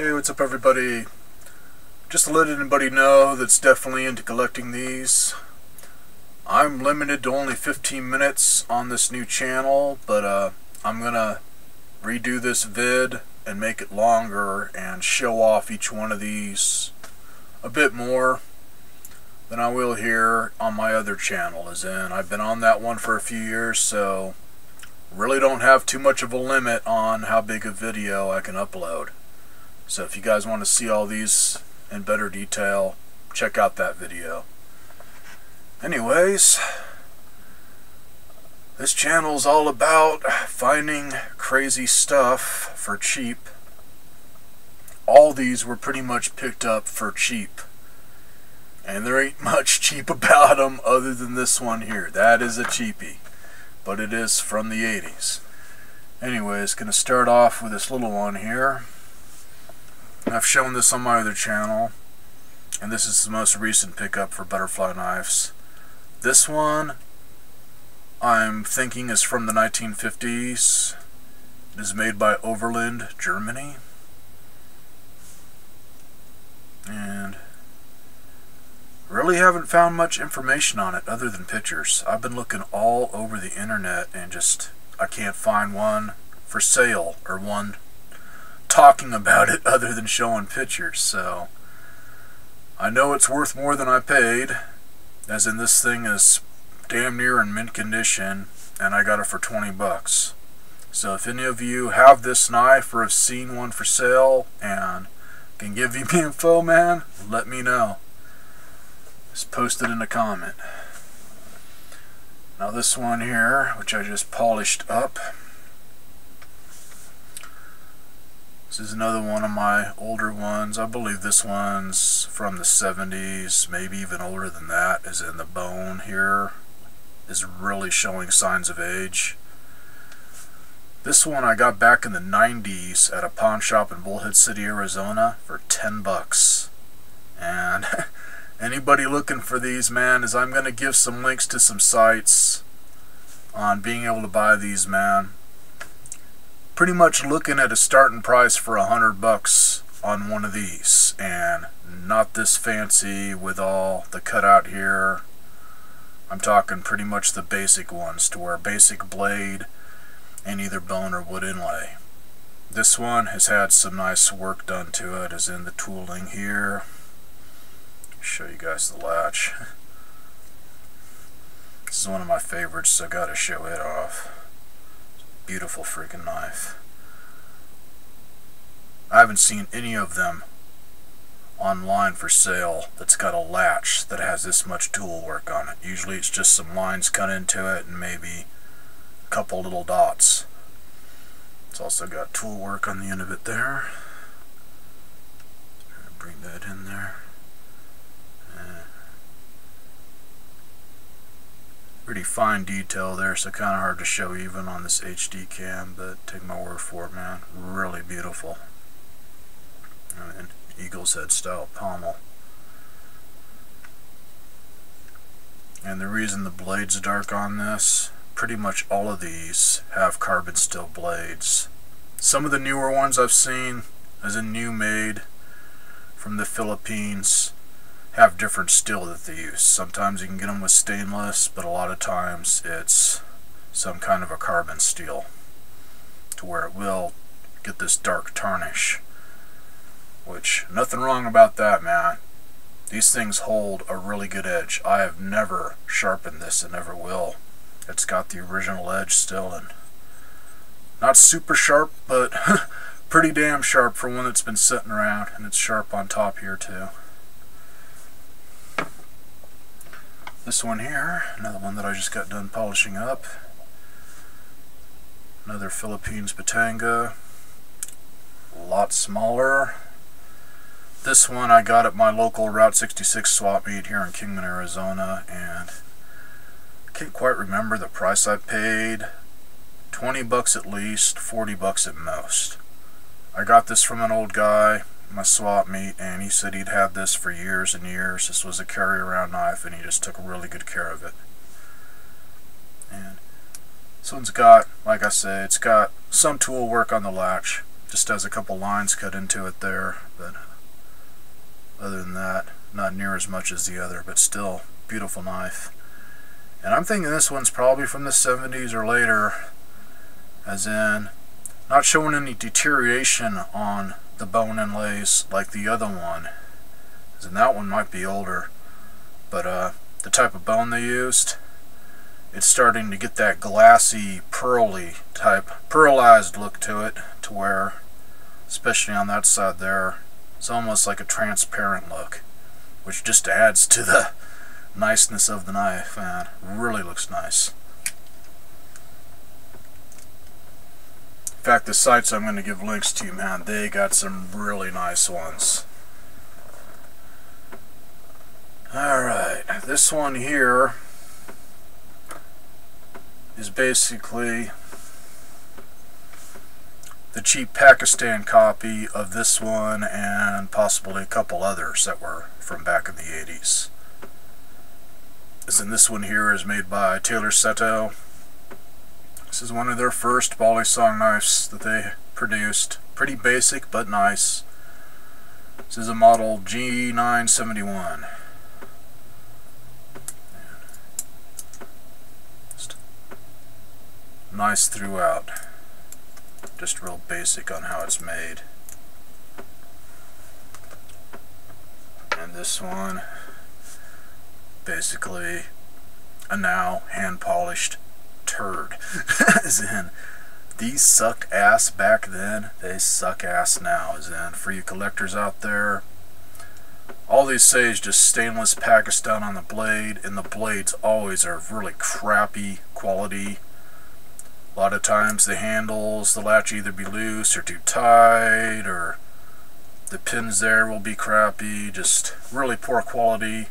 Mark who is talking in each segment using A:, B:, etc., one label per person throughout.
A: Hey, what's up everybody? Just to let anybody know that's definitely into collecting these, I'm limited to only 15 minutes on this new channel, but I'm gonna redo this vid and make it longer and show off each one of these a bit more than I will here on my other channel. As in, I've been on that one for a few years, so really don't have too much of a limit on how big a video I can upload. So if you guys want to see all these in better detail, check out that video. Anyways, this channel is all about finding crazy stuff for cheap. All these were pretty much picked up for cheap. And there ain't much cheap about them other than this one here. That is a cheapie. But it is from the 80s. Anyways, gonna start off with this little one here. I've shown this on my other channel, and this is the most recent pickup for butterfly knives. This one I'm thinking is from the 1950s. It is made by Overland, Germany. And really haven't found much information on it other than pictures. I've been looking all over the internet and I can't find one for sale or one talking about it other than showing pictures. So I know it's worth more than I paid, as in this thing is damn near in mint condition, and I got it for 20 bucks. So if any of you have this knife or have seen one for sale and can give me info, man, let me know. Just post it in a comment. Now this one here, which I just polished up, this is another one of my older ones. I believe this one's from the 70s, maybe even older than that, as in the bone here is really showing signs of age. This one I got back in the 90s at a pawn shop in Bullhead City, Arizona for 10 bucks. And anybody looking for these, man, is I'm going to give some links to some sites on being able to buy these, man. Pretty much looking at a starting price for 100 bucks on one of these, and not this fancy with all the cutout here. I'm talking pretty much the basic ones, to where basic blade and either bone or wood inlay. This one has had some nice work done to it, as in the tooling here. Show you guys the latch. This is one of my favorites, so I gotta show it off. Beautiful freaking knife. I haven't seen any of them online for sale that's got a latch that has this much tool work on it. Usually it's just some lines cut into it and maybe a couple little dots. It's also got tool work on the end of it there. Bring that in there. Pretty fine detail there, so kind of hard to show even on this HD cam, but take my word for it, man. Really beautiful. And Eagle's Head style pommel. And the reason the blade's dark on this, pretty much all of these have carbon steel blades. Some of the newer ones I've seen, as in new made from the Philippines, have different steel that they use. Sometimes you can get them with stainless, but a lot of times it's some kind of a carbon steel, to where it will get this dark tarnish. Which, nothing wrong about that, man. These things hold a really good edge. I have never sharpened this and never will. It's got the original edge still, and not super sharp, but pretty damn sharp for one that's been sitting around, and it's sharp on top here too. This one here, another one that I just got done polishing up. Another Philippines Batanga. A lot smaller. This one I got at my local Route 66 swap meet here in Kingman, Arizona, and I can't quite remember the price I paid. 20 bucks at least, 40 bucks at most. I got this from an old guy, my swap meet, and he said he'd had this for years and years. This was a carry-around knife, and he just took really good care of it. And this one's got, like I say, it's got some tool work on the latch. Just has a couple lines cut into it there, but other than that, not near as much as the other, but still beautiful knife. And I'm thinking this one's probably from the 70s or later, as in not showing any deterioration on the bone inlays like the other one. As in that one might be older, but the type of bone they used, it's starting to get that glassy, pearly type, pearlized look to it, to where, especially on that side there, it's almost like a transparent look, which just adds to the niceness of the knife, man. Really looks nice. In fact, the sites I'm going to give links to, man, they got some really nice ones. Alright, this one here is basically the cheap Pakistan copy of this one and possibly a couple others that were from back in the 80s. And this one here is made by Taylor Seto. This is one of their first Balisong knives that they produced. Pretty basic but nice. This is a model G971. Just nice throughout. Just real basic on how it's made. And this one, basically a now hand-polished turd. As in, these sucked ass back then, they suck ass now. As in, for you collectors out there, all these say is just stainless Pakistan on the blade, and the blades always are really crappy quality. A lot of times the handles, the latch either be loose or too tight, or the pins there will be crappy, just really poor quality.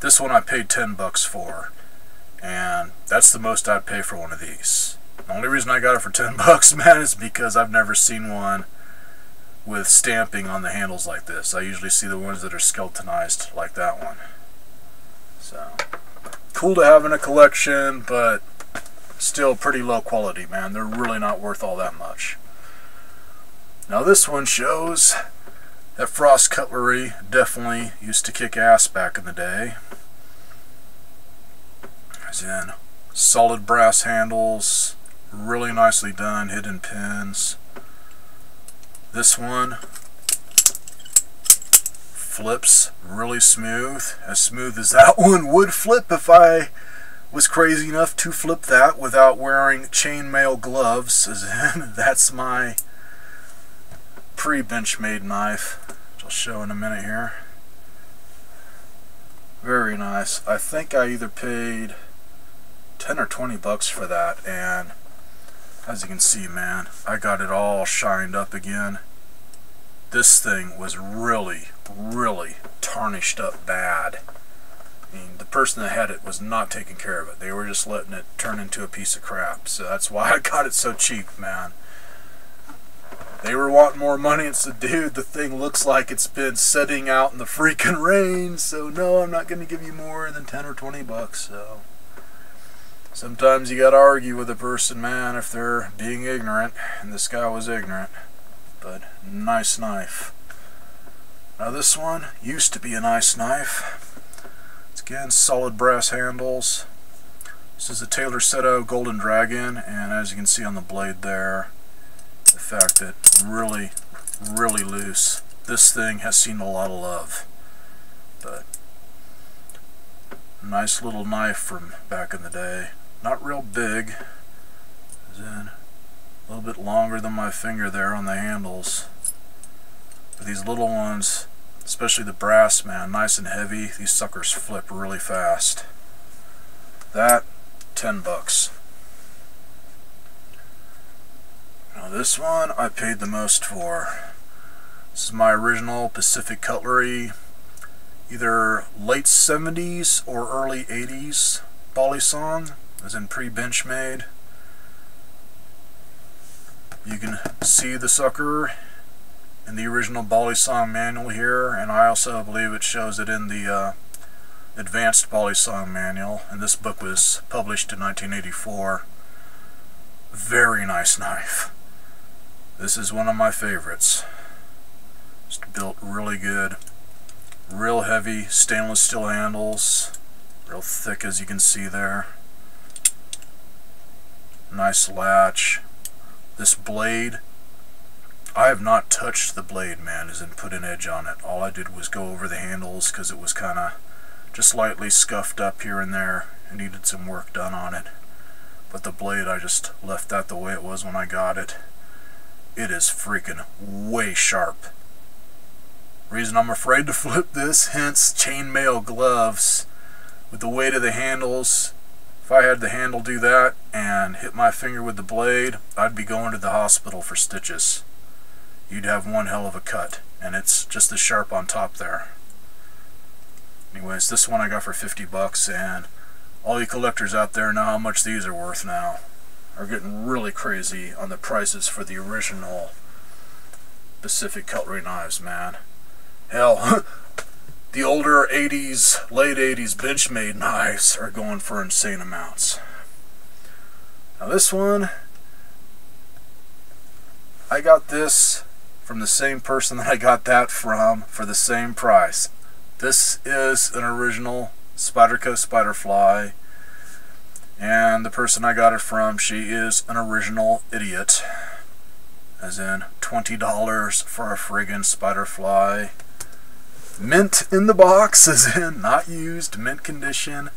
A: This one I paid $10 for, and that's the most I'd pay for one of these. The only reason I got it for $10, man, is because I've never seen one with stamping on the handles like this. I usually see the ones that are skeletonized like that one. So, cool to have in a collection, but still pretty low quality, man. They're really not worth all that much. Now this one shows that Frost Cutlery definitely used to kick ass back in the day. As in, solid brass handles, really nicely done, hidden pins. This one flips really smooth as that one would flip if I was crazy enough to flip that without wearing chainmail gloves. As in, that's my pre-Benchmade knife, which I'll show in a minute here. Very nice. I think I either paid 10 or 20 bucks for that, and as you can see, man, I got it all shined up again. This thing was really, really tarnished up bad. I mean, the person that had it was not taking care of it. They were just letting it turn into a piece of crap. So that's why I got it so cheap, man. They were wanting more money. It's the dude, the thing looks like it's been sitting out in the freaking rain. So no, I'm not going to give you more than 10 or 20 bucks. So sometimes you got to argue with a person, man, if they're being ignorant. And this guy was ignorant. But nice knife. Now this one used to be a nice knife. Again, solid brass handles. This is a Taylor Seto Golden Dragon, and as you can see on the blade there, the fact that really, really loose. This thing has seen a lot of love. But nice little knife from back in the day. Not real big, as in a little bit longer than my finger there on the handles. But these little ones, especially the brass, man, nice and heavy. These suckers flip really fast. That, 10 bucks. Now this one I paid the most for. This is my original Pacific Cutlery, either late 70s or early 80s Balisong, as in pre-Benchmade. You can see the sucker in the original Balisong manual here, and I also believe it shows it in the advanced Balisong manual, and this book was published in 1984. Very nice knife. This is one of my favorites. It's built really good. Real heavy stainless steel handles. Real thick, as you can see there. Nice latch. This blade, I have not touched the blade, man, as in put an edge on it. All I did was go over the handles because it was kind of just lightly scuffed up here and there. It needed some work done on it. But the blade, I just left that the way it was when I got it. It is freaking way sharp. Reason I'm afraid to flip this, hence chainmail gloves. With the weight of the handles, if I had the handle do that and hit my finger with the blade, I'd be going to the hospital for stitches. You'd have one hell of a cut, and it's just as sharp on top there. Anyways, this one I got for 50 bucks, and all you collectors out there know how much these are worth now. Are getting really crazy on the prices for the original Pacific Cutlery knives, man. Hell, the older 80s, late 80s Benchmade knives are going for insane amounts. Now this one, I got this from the same person that I got that from for the same price. This is an original Spyderco Spiderfly, and the person I got it from, she is an original idiot. As in $20 for a friggin' Spiderfly. Mint in the box, as in not used, mint condition.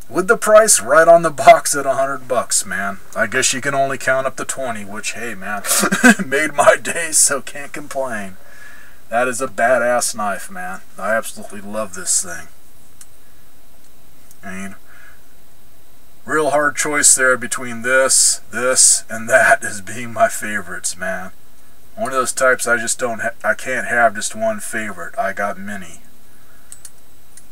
A: With the price right on the box at 100 bucks, man. I guess you can only count up to 20, which, hey, man, made my day, so can't complain. That is a badass knife, man. I absolutely love this thing. I mean, real hard choice there between this, and that as being my favorites, man. One of those types I just I can't have just one favorite. I got many.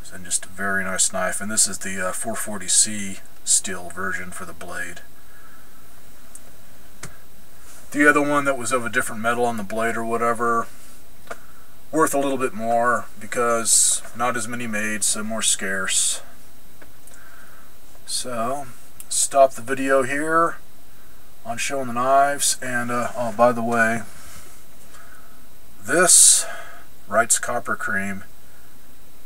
A: So just a very nice knife, and this is the 440C steel version for the blade. The other one that was of a different metal on the blade or whatever, worth a little bit more because not as many made, so more scarce. So, stop the video here on showing the knives, and oh, by the way, this Wright's Copper Cream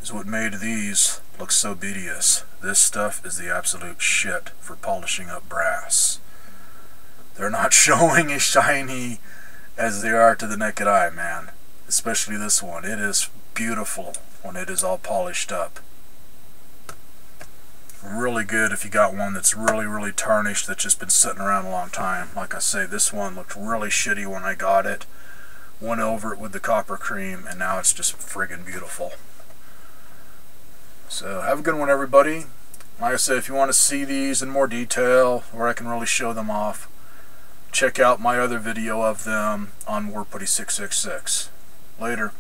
A: is what made these look so beauteous. This stuff is the absolute shit for polishing up brass. They're not showing as shiny as they are to the naked eye, man. Especially this one. It is beautiful when it is all polished up. Really good if you got one that's really tarnished, that's just been sitting around a long time. Like I say, this one looked really shitty when I got it. Went over it with the copper cream, and now it's just friggin' beautiful. So have a good one, everybody. Like I said, if you want to see these in more detail, where I can really show them off, check out my other video of them on War Putty 666. Later.